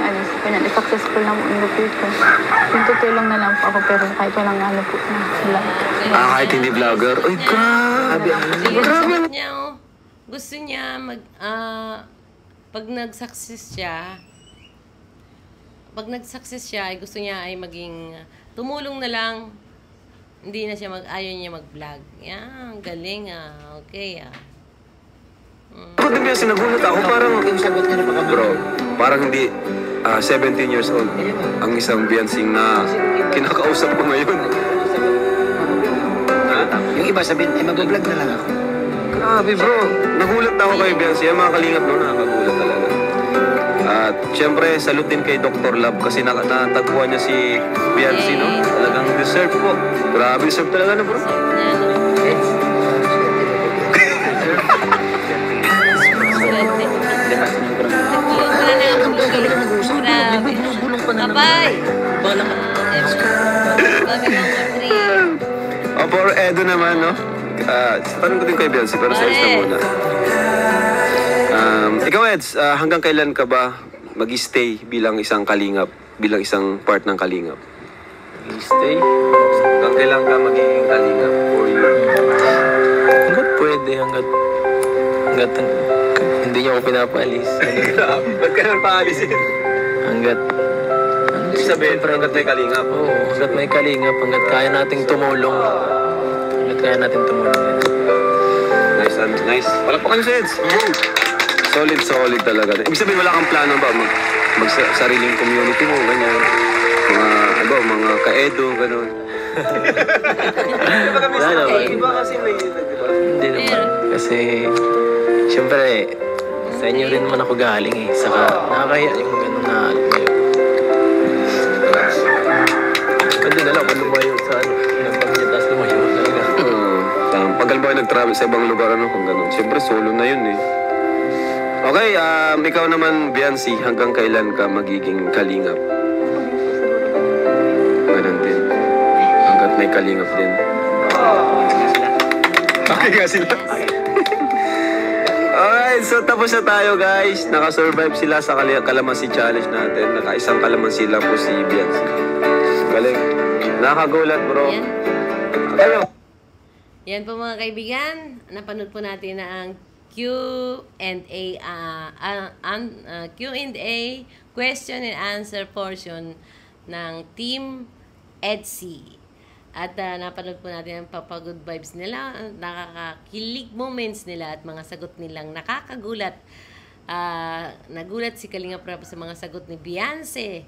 successful na in the future. Yung tutulong na lang po ako pero kahit walang po na vlog. Kahit hindi vlogger? Ay, grabe. Gusto niya pag nag-success siya, ay gusto niya ay maging tumulong na lang. Hindi na siya ayaw niya mag-vlog. Yan, galing okay Ako din yan, sinagulat ako, parang Yung sagot niya na bro, parang hindi 17 years old ang isang Biancy na kinakausap ko ngayon. Yung iba sabihin, mag-vlog na lang ako. Grabe bro, nagulat ako kay Biancy. Ang mga kalingap nakakagulat talaga. At syempre, salute din kay Dr. Love kasi natagpuan niya si Biancy, Talagang deserve po. Grabe, deserve talaga bro. Kapay! For Edo naman, tanong ko din kay Biancy, pero sa na muna. Ikaw, Eds, hanggang kailan ka ba mag-stay bilang isang kalingap, bilang isang part ng kalingap? Stay? Hanggang kailan ka magiging kalingap for you? Hanggat pwede, hanggat hindi niya ako pinapaalis. Ba't ka naman paalisin? Hanggat Ibig sabihin, hanggat may kalingap. Oo, hanggat may kalingap, hanggat kaya nating tumulong. Hanggat kaya natin tumulong. Nice Yes, and nice. Palakpakan si Eds. Solid talaga. Ibig sabihin, wala kang plano ba? Sariling community mo, ganyan. Mga ka-edo, gano'n. Wala naman. Iba kasi may, di ba? Hindi naman. Kasi, syempre, sa inyo rin naman ako galing eh. Saka, nakakaya yung gano'n na, alam mo yun. Pwede na lang, kung lumayo sa ano, pinagpamilya, tapos lumayo talaga. Pag halimbawa nag-travel sa ibang lugar, ano, kung gano'n. Siyempre, solo na yun eh. Okay, ikaw naman, Biancy, hanggang kailan ka magiging kalingap? Ganun din. Hanggat may kalingap din. Okay nga sila. Alright, so tapos na tayo guys. Nakasurvive sila sa kalamansi challenge natin. Nakaisang kalamansi lang po si Biancy. Galing. Nakagulat bro. Yan. Kayo. Yan po mga kaibigan. Napanood po natin na ang Q&A question and answer portion ng Team EDSI. At napanood po natin ang papagood vibes nila, nakakakilig moments nila at mga sagot nilang nakakagulat. Nagulat si Kalinga Prab sa mga sagot ni Beyonce,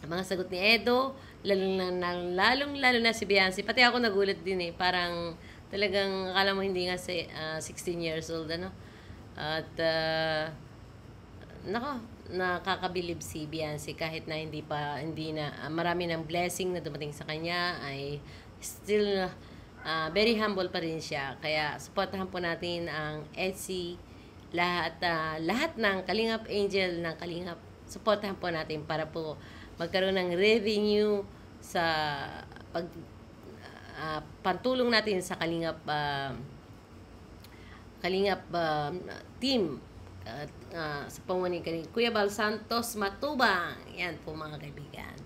mga sagot ni Edo, lalong na si Beyonce. Pati ako nagulat din eh, parang talagang akala mo hindi nga 16 years old, ano? At nakakabilib si Beyonce kahit na hindi na marami ng blessing na dumating sa kanya, ay still very humble pa rin siya. Kaya supportahan po natin ang EDSI, lahat ng Kalingap Angel ng Kalingap, supportahan po natin para po magkaroon ng revenue sa pantulong natin sa Kalingap team sa pangunahan ni Kuya Bal Santos Matubang. Yan po mga kaibigan.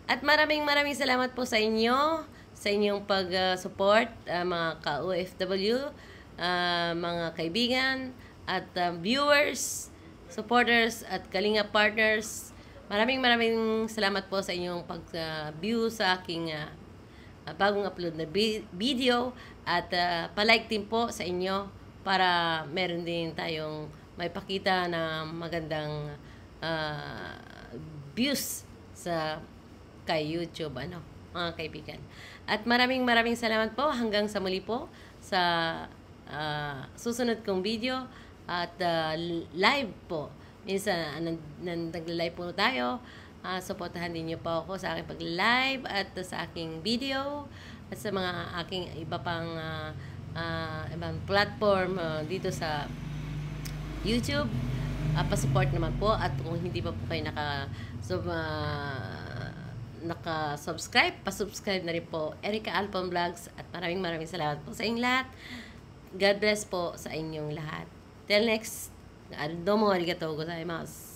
At maraming salamat po sa inyo, sa inyong pag-support, mga ka-OFW, mga kaibigan, at viewers, supporters, at Kalingap partners. Maraming salamat po sa inyong pag-view sa aking bagong upload na video, at palike din po sa inyo para meron din tayong may pakita na magandang views sa kay YouTube, mga kaibigan. At maraming salamat po, hanggang sa muli po sa susunod kong video at live po. Minsan nagla-live po tayo. Supportahan din niyo po ako sa aking pag-live at sa aking video at sa mga aking iba pang ibang platform dito sa YouTube. Pa-support naman po, at kung hindi pa po kayo naka-subscribe, pa-subscribe na rin po, Erica Alpon Vlogs. At maraming salamat po sa inyong lahat. God bless po sa inyong lahat. Till next, domo arigatou gozaimasu.